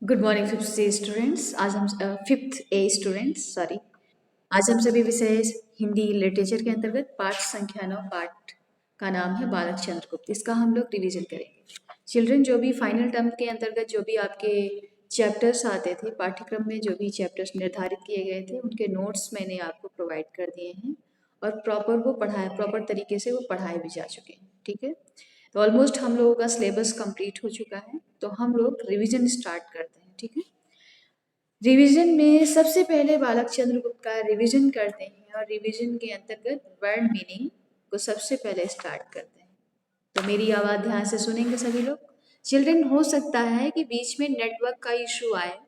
Good morning fifth से students. आज हम फिफ्थ ए स्टूडेंट्स सॉरी। आज हम सभी विषय हिंदी लिटरेचर के अंतर्गत पाठ संख्या 9 पाठ का नाम है बालक चंद्रगुप्त। इसका हम लोग रिवीजन करेंगे। चिल्ड्रन, जो भी फाइनल टर्म के अंतर्गत जो भी आपके चैप्टर्स आते थे पाठ्यक्रम में, जो भी चैप्टर्स निर्धारित किए गए थे उनके नोट्स मैंने आपको प्रोवाइड कर दिए हैं और प्रॉपर तरीके से वो पढ़ाए भी जा चुके हैं। ठीक है, तो ऑलमोस्ट हम लोगों का सिलेबस कंप्लीट हो चुका है, तो हम लोग रिवीजन स्टार्ट करते हैं। ठीक है, रिवीजन में सबसे पहले बालक चंद्रगुप्त का रिवीजन करते हैं और रिवीजन के अंतर्गत वर्ड मीनिंग को सबसे पहले स्टार्ट करते हैं। तो मेरी आवाज़ ध्यान से सुनेंगे सभी लोग। चिल्ड्रन, हो सकता है कि बीच में नेटवर्क का इशू आए,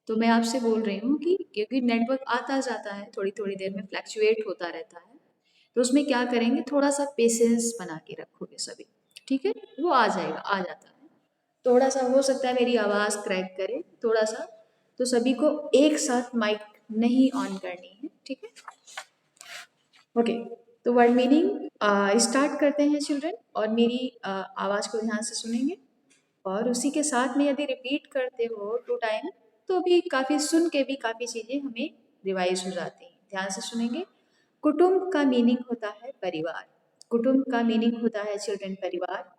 तो मैं आपसे बोल रही हूँ कि क्योंकि नेटवर्क आता जाता है, थोड़ी थोड़ी देर में फ्लैक्चुएट होता रहता है, तो उसमें क्या करेंगे, थोड़ा सा पेशेंस बना के रखोगे सभी। ठीक है, वो आ जाएगा, आ जाता है। थोड़ा सा हो सकता है मेरी आवाज़ क्रैक करे थोड़ा सा, तो सभी को एक साथ माइक नहीं ऑन करनी है। ठीक है, ओके। तो वर्ड मीनिंग स्टार्ट करते हैं चिल्ड्रन, और मेरी आवाज़ को ध्यान से सुनेंगे और उसी के साथ में यदि रिपीट करते हो 2 टाइम, तो भी काफ़ी सुन के भी काफ़ी चीज़ें हमें रिवाइज हो जाती हैं। ध्यान से सुनेंगे। कुटुंब का मीनिंग होता है परिवार। कुटुंब का मीनिंग होता है चिल्ड्रन परिवार।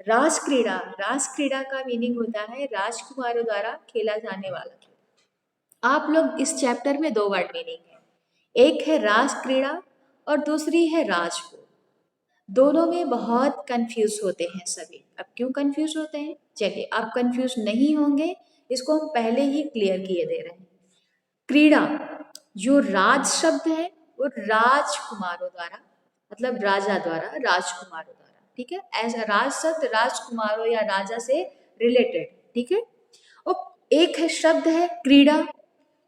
रास क्रीड़ा का मीनिंग होता है राजकुमारों द्वारा खेला जाने वाला खेल। आप लोग इस चैप्टर में 2 वर्ड मीनिंग है, एक है रास क्रीड़ा और दूसरी है राजभोग। दोनों में बहुत कंफ्यूज होते हैं सभी। अब क्यों कंफ्यूज होते हैं, चलिए आप कंफ्यूज नहीं होंगे, इसको हम पहले ही क्लियर किए दे रहे हैं। क्रीड़ा, जो राज शब्द है वो राजकुमारों द्वारा, मतलब राजा द्वारा, राजकुमारों द्वारा। ठीक है, ऐसा राज शब्द राजकुमारों या राजा से रिलेटेड। ठीक है, और एक है शब्द है क्रीड़ा।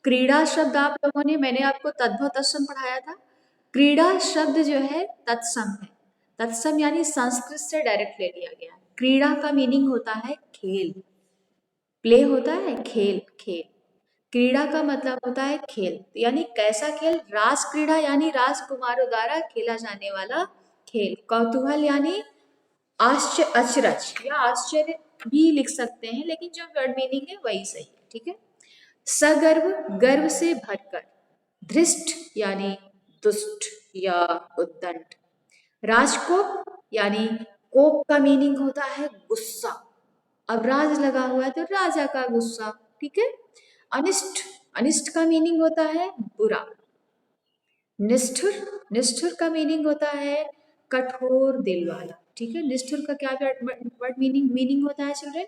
क्रीड़ा शब्द आप लोगों ने, मैंने आपको तद्भव तत्सम पढ़ाया था। क्रीड़ा शब्द जो है तत्सम है। तत्सम यानी संस्कृत से डायरेक्ट ले लिया गया। क्रीड़ा का मीनिंग होता है खेल। प्ले होता है खेल, खेल। क्रीड़ा का मतलब होता है खेल, यानी कैसा खेल, रास क्रीड़ा यानी राजकुमारों द्वारा खेला जाने वाला खेल। कौतूहल यानी आश्चर्य, अचरज या आश्चर्य भी लिख सकते हैं, लेकिन जो वर्ड मीनिंग है वही सही है। ठीक है, सगर्व, गर्व से भरकर। धृष्ट यानी दुष्ट या उद्दंड। राजकोप यानी कोप का मीनिंग होता है गुस्सा। अब राज लगा हुआ है तो राजा का गुस्सा। ठीक है, अनिष्ट, अनिष्ट का मीनिंग होता है बुरा। निष्ठुर, निष्ठुर का मीनिंग होता है कठोर दिल वाला। ठीक है, निष्ठुर का क्या वर्ड मीनिंग मीनिंग होता है चिल्ड्रन,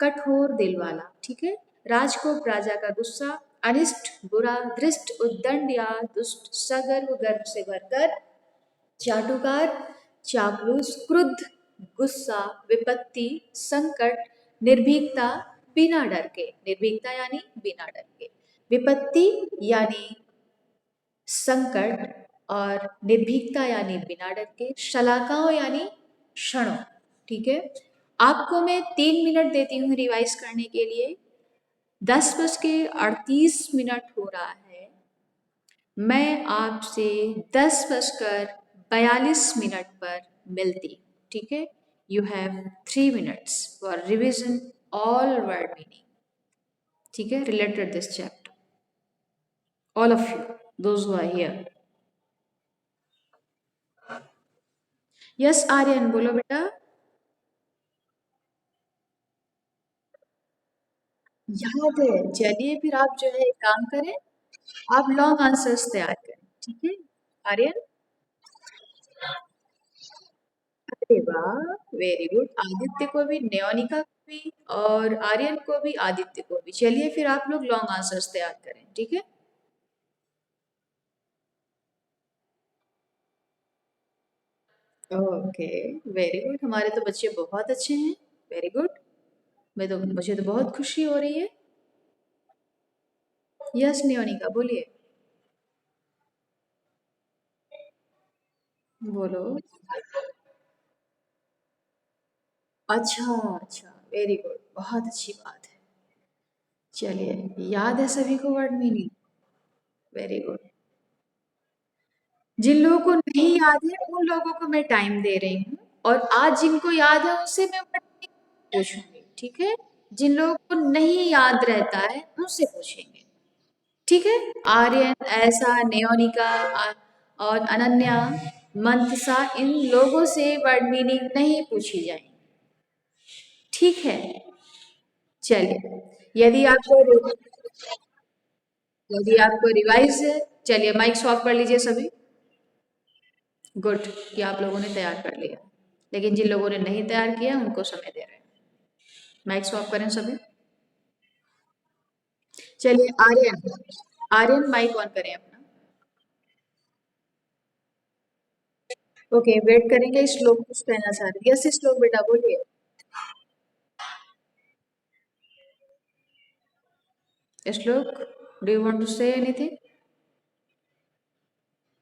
कठोर दिल वाला। ठीक है, राजकोप राजा का गुस्सा, अनिष्ट बुरा, दृष्ट उद्दंड या दुष्ट, सगर्व गर्व से भरकर, चाटुकार चापलूस, क्रुद्ध गुस्सा, विपत्ति संकट, निर्भीकता बिना डर के। निर्भीकता यानी बिना डर के, विपत्ति यानी संकट, और निर्भीकता यानी बिना डर के, शलाकाओं यानी क्षणों। ठीक है, आपको मैं 3 मिनट देती हूँ रिवाइज करने के लिए। 10:38 हो रहा है, मैं आपसे 10:42 पर मिलती। ठीक है, you have 3 minutes for revision all word meaning. ठीक है, related this chapter, all of you, those who are here. Yes Aryan, बोलो बेटा। याद है, चलिए फिर आप जो है एक काम करें, आप लॉन्ग आंसर्स तैयार करें। ठीक है आर्यन, अरे वाह, वेरी गुड। आदित्य को भी, न्योनिका को भी, और आर्यन को भी, आदित्य को भी। चलिए फिर आप लोग लॉन्ग आंसर्स तैयार करें। ठीक है, ओके, वेरी गुड। हमारे तो बच्चे बहुत अच्छे हैं, वेरी गुड। मुझे तो बहुत खुशी हो रही है। यस न्योनिका, बोलिए, बोलो। अच्छा अच्छा, वेरी गुड, बहुत अच्छी बात है। चलिए, याद है सभी को वर्ड मीनिंग, वेरी गुड। जिन लोगों को नहीं याद है उन लोगों को मैं टाइम दे रही हूँ, और आज जिनको याद है उनसे मैं वर्ड मीनिंग पूछूंगी। ठीक है, जिन लोगों को नहीं याद रहता है उनसे पूछेंगे। ठीक है। आर्यन, ऐसा, नेयोनिका और अनन्या, मंतसा, इन लोगों से वर्ड मीनिंग नहीं पूछी जाएगी। ठीक है। चलिए, यदि आपको रिवाइज है, चलिए माइक ऑफ कर लीजिए सभी। गुड कि आप लोगों ने तैयार कर लिया, लेकिन जिन लोगों ने नहीं तैयार किया उनको समय दे रहे हैं। माइक ऑफ करें सभी। चलिए आर्यन, आर्यन माइक ऑन करें अपना। ओके, वेट करेंगे। श्लोक कुछ कहना चाह रहे? यस श्लोक बेटा बोलिए। Shlok, do you want to say anything?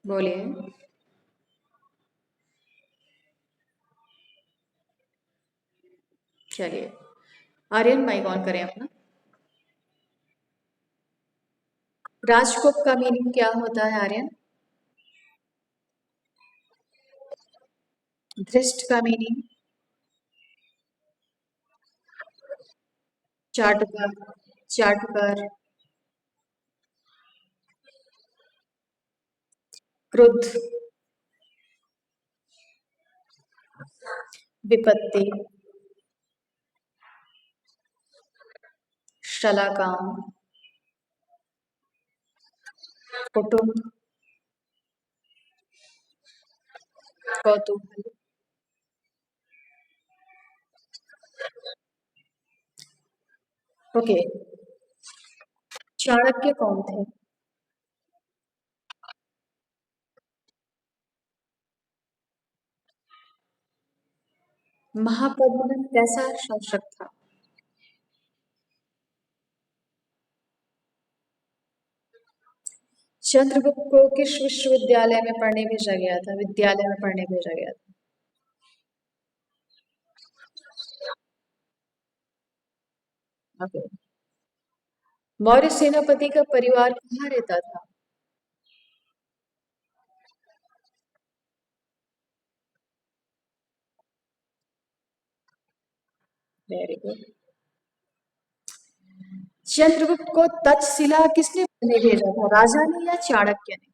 बोलिए। चलिए आर्यन माइक ऑन करें अपना। राजकोप का मीनिंग क्या होता है आर्यन? धृष्ट का मीनिंग? चाटुकार, चाटुकार। क्रुद्ध, विपत्ति, शलाकाम, कुटुंब, कौतूहल। ओके, चाणक्य कौन थे? महापद्मनंद कैसा शासक था? चंद्रगुप्त को किस विश्वविद्यालय में पढ़ने भेजा गया था? विद्यालय में पढ़ने भेजा गया था। ओके। मौर्य सेनापति का परिवार कहाँ रहता था? Very good. चंद्रगुप्त को तक्षशिला किसने पढ़ने भेजा था? राजा ने या चाणक्य ने?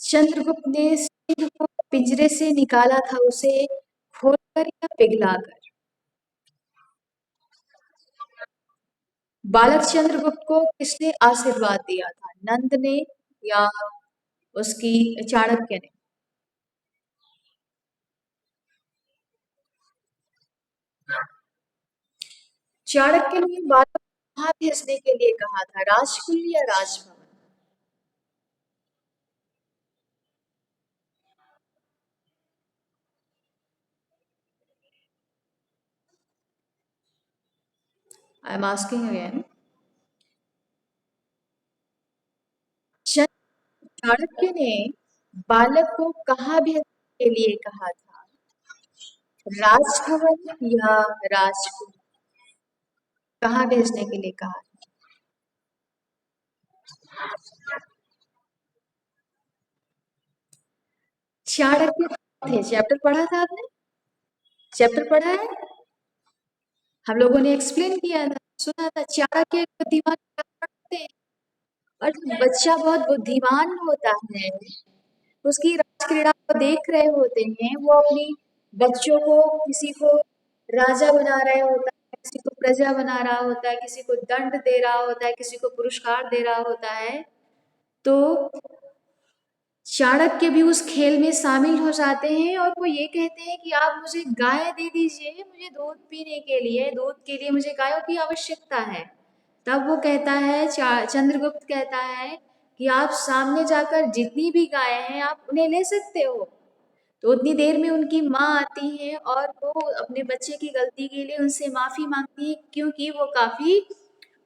चंद्रगुप्त ने सिंह को पिंजरे से निकाला था, उसे खोलकर या पिघलाकर? बालक चंद्रगुप्त को किसने आशीर्वाद दिया था? नंद ने या उसकी चाणक्य ने? चाणक्य ने बालक को कहाँ भेजने के लिए कहा था? राजकुल या Raj Bhavan? I am asking again. Chanakya ने बालक को कहाँ भेजने के लिए कहा था? राजभवन या राजकुल? कहाँ भेजने के लिए कहा? चाणक्य थे, चैप्टर पढ़ा था आपने? चैप्टर पढ़ा है? हम लोगों ने एक्सप्लेन किया था, सुना था। चाणक्य बुद्धिमान पढ़ते हैं, और बच्चा बहुत बुद्धिमान होता है, उसकी राजक्रीड़ा को देख रहे होते हैं, वो अपनी बच्चों को, किसी को राजा बना रहे होता है, किसी को प्रजा बना रहा होता है, किसी को दंड दे रहा होता है, किसी को पुरस्कार दे रहा होता है। तो चाणक्य भी उस खेल में शामिल हो जाते हैं और वो ये कहते हैं कि आप मुझे गाय दे दीजिए, मुझे दूध पीने के लिए, दूध के लिए मुझे गायों की आवश्यकता है। तब वो कहता है, चंद्रगुप्त कहता है कि आप सामने जाकर जितनी भी गायें हैं आप उन्हें ले सकते हो। तो उतनी देर में उनकी माँ आती है और वो अपने बच्चे की गलती के लिए उनसे माफी मांगती है, क्योंकि वो काफी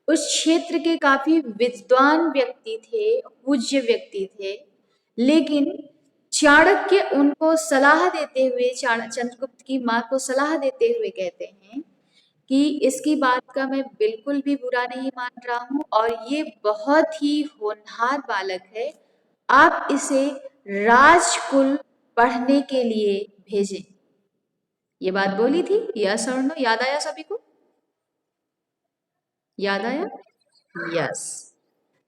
उस क्षेत्र के काफी विद्वान व्यक्ति थे, पूज्य व्यक्ति थे। लेकिन चाणक्य उनको सलाह देते हुए, चंद्रगुप्त की माँ को सलाह देते हुए कहते हैं कि इसकी बात का मैं बिल्कुल भी बुरा नहीं मान रहा हूँ और ये बहुत ही होनहार बालक है, आप इसे राजकुल पढ़ने के लिए भेजें। ये बात बोली थी, यस और नो, याद आया सभी को? याद आया? यस।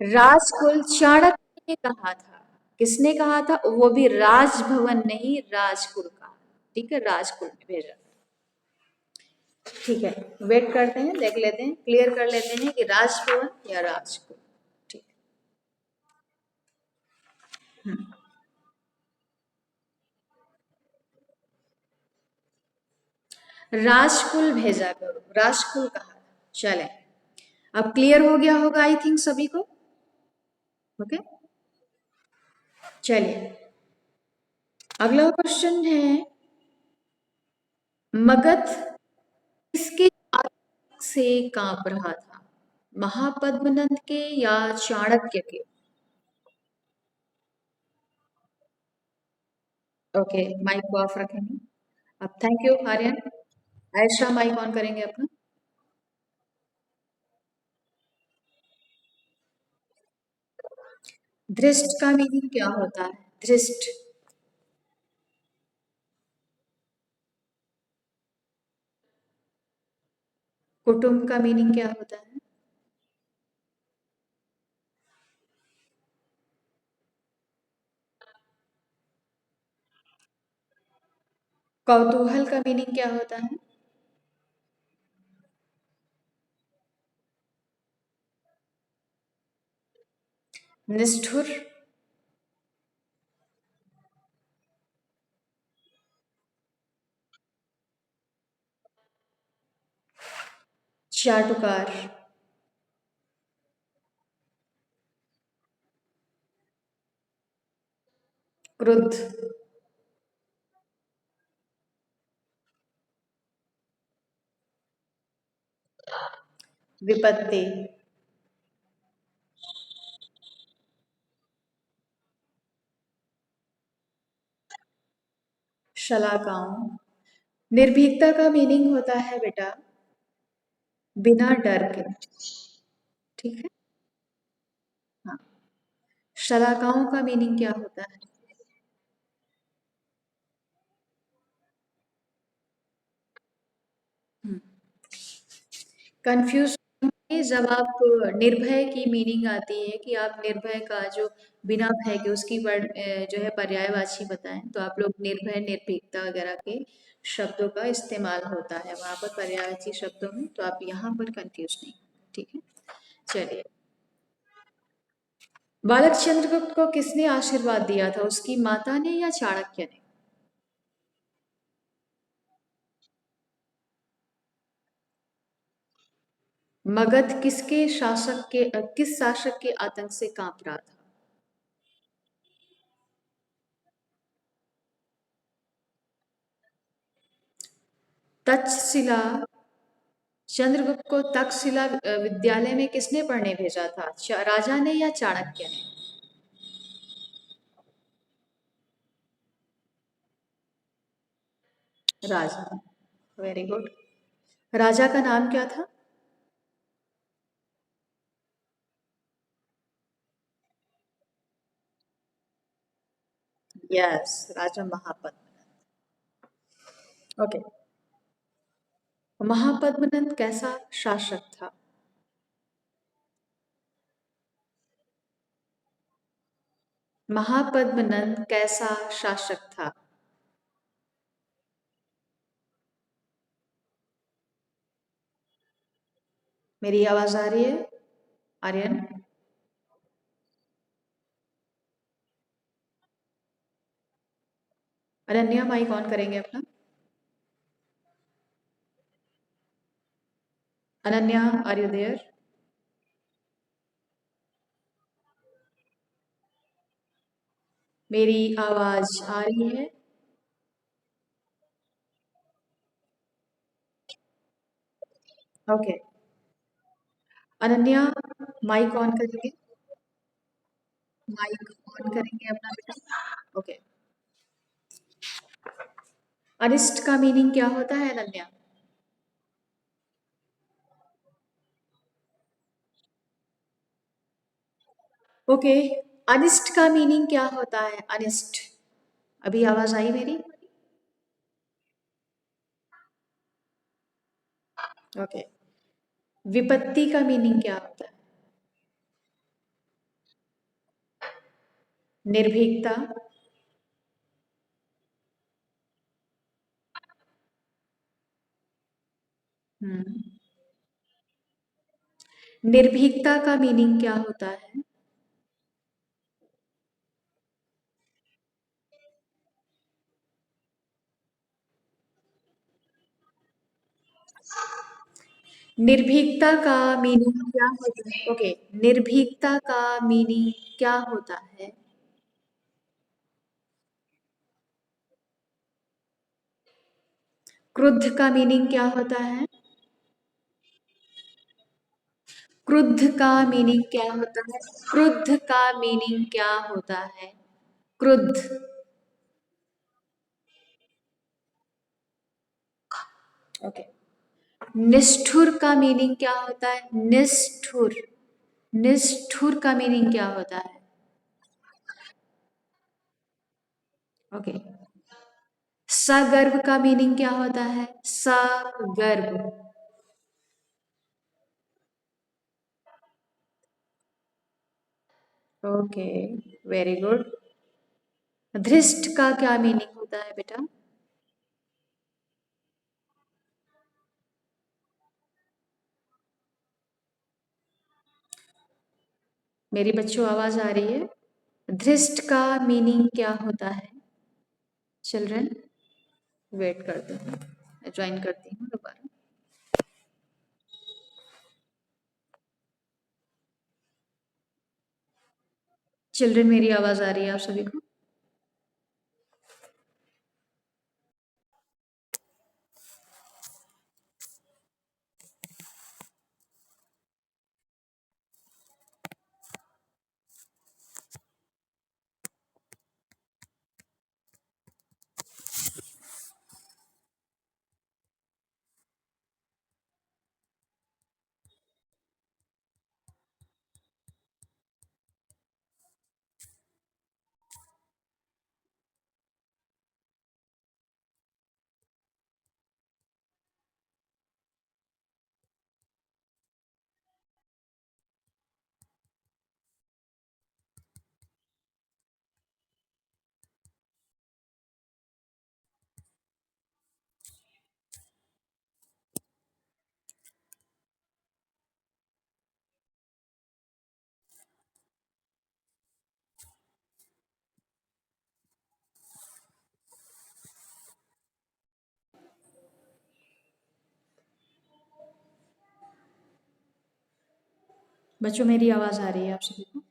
राजकुल चाणक्य ने कहा था। किसने कहा था? वो भी राजभवन नहीं, राजकुल का। ठीक है, राजकुल में भेजा। ठीक है, वेट करते हैं, देख लेते हैं, क्लियर कर लेते हैं कि राजभवन या राजकुल। ठीक है। राजकुल भेजा करो, राजकुल कहा। चले, अब क्लियर हो गया होगा आई थिंक सभी को। ओके, चलिए अगला क्वेश्चन है, मगध किसके आतंक से कांप रहा था? महापद्मनंद के या चाणक्य के? ओके, माइक को ऑफ रखेंगे। अब thank you Aryan. Ayesha mike on करेंगे अपना। धृष्ट का मीनिंग क्या होता है? धृष्ट। कुटुंब का मीनिंग क्या होता है? कौतूहल का मीनिंग क्या होता है? निष्ठुर। चाटुकार। क्रुद्ध। विपत्ति। शलाकाओं। निर्भीकता का मीनिंग होता है बेटा बिना डर के। ठीक है। हाँ। शलाकाओं का मीनिंग क्या होता है? कंफ्यूज जब आप निर्भय की मीनिंग आती है कि आप निर्भय का जो बिना भय के उसकी जो है पर्यायवाची बताएं, तो आप लोग निर्भय निर्भीकता वगैरह के शब्दों का इस्तेमाल होता है वहां पर पर्यायवाची शब्दों में, तो आप यहाँ पर कंफ्यूज नहीं। ठीक है, चलिए। बालक चंद्रगुप्त को किसने आशीर्वाद दिया था? उसकी माता ने या चाणक्य ने? मगध किस शासक के आतंक से कांप रहा था? तक्षशिला। चंद्रगुप्त को तक्षशिला विद्यालय में किसने पढ़ने भेजा था? राजा ने या चाणक्य ने? राजा। Very good. राजा का नाम क्या था? यस, राजा महापद्म। ओके। महापद्मनंद कैसा शासक था? महापद्मनंद कैसा शासक था? मेरी आवाज आ रही है आर्यन? अनन्या माइक ऑन करेंगे अपना। Ananya, are you there? मेरी आवाज आ रही है? ओके। अनन्या माइक ऑन करेंगे। माइक ऑन करेंगे अपना बेटा। ओके। अनिष्ट का मीनिंग क्या होता है अनन्या? ओके। अनिष्ट का मीनिंग क्या होता है? अनिष्ट। अभी आवाज आई मेरी? ओके। विपत्ति का मीनिंग क्या होता है? निर्भीकता। हम्म। निर्भीकता का मीनिंग क्या होता है? निर्भीकता का मीनिंग क्या होता है? ओके। निर्भीकता का मीनिंग क्या होता है? क्रुद्ध का मीनिंग क्या होता है? क्रुद्ध का मीनिंग क्या होता है? क्रुद्ध का मीनिंग क्या होता है? क्रुद्ध। ओके। निष्ठुर का मीनिंग क्या होता है? निष्ठुर। निष्ठुर का मीनिंग क्या होता है? ओके। सगर्व का मीनिंग क्या होता है? सगर्व। Okay, very good. धृष्ट का क्या मीनिंग होता है बेटा? मेरी बच्चों आवाज आ रही है? धृष्ट का मीनिंग क्या होता है? चिल्ड्रन, वेट करते हैं, मैं ज्वाइन करती हूँ दोबारा। चिल्ड्रन, मेरी आवाज आ रही है आप सभी को? बच्चों, मेरी आवाज आ रही है आप सभी को?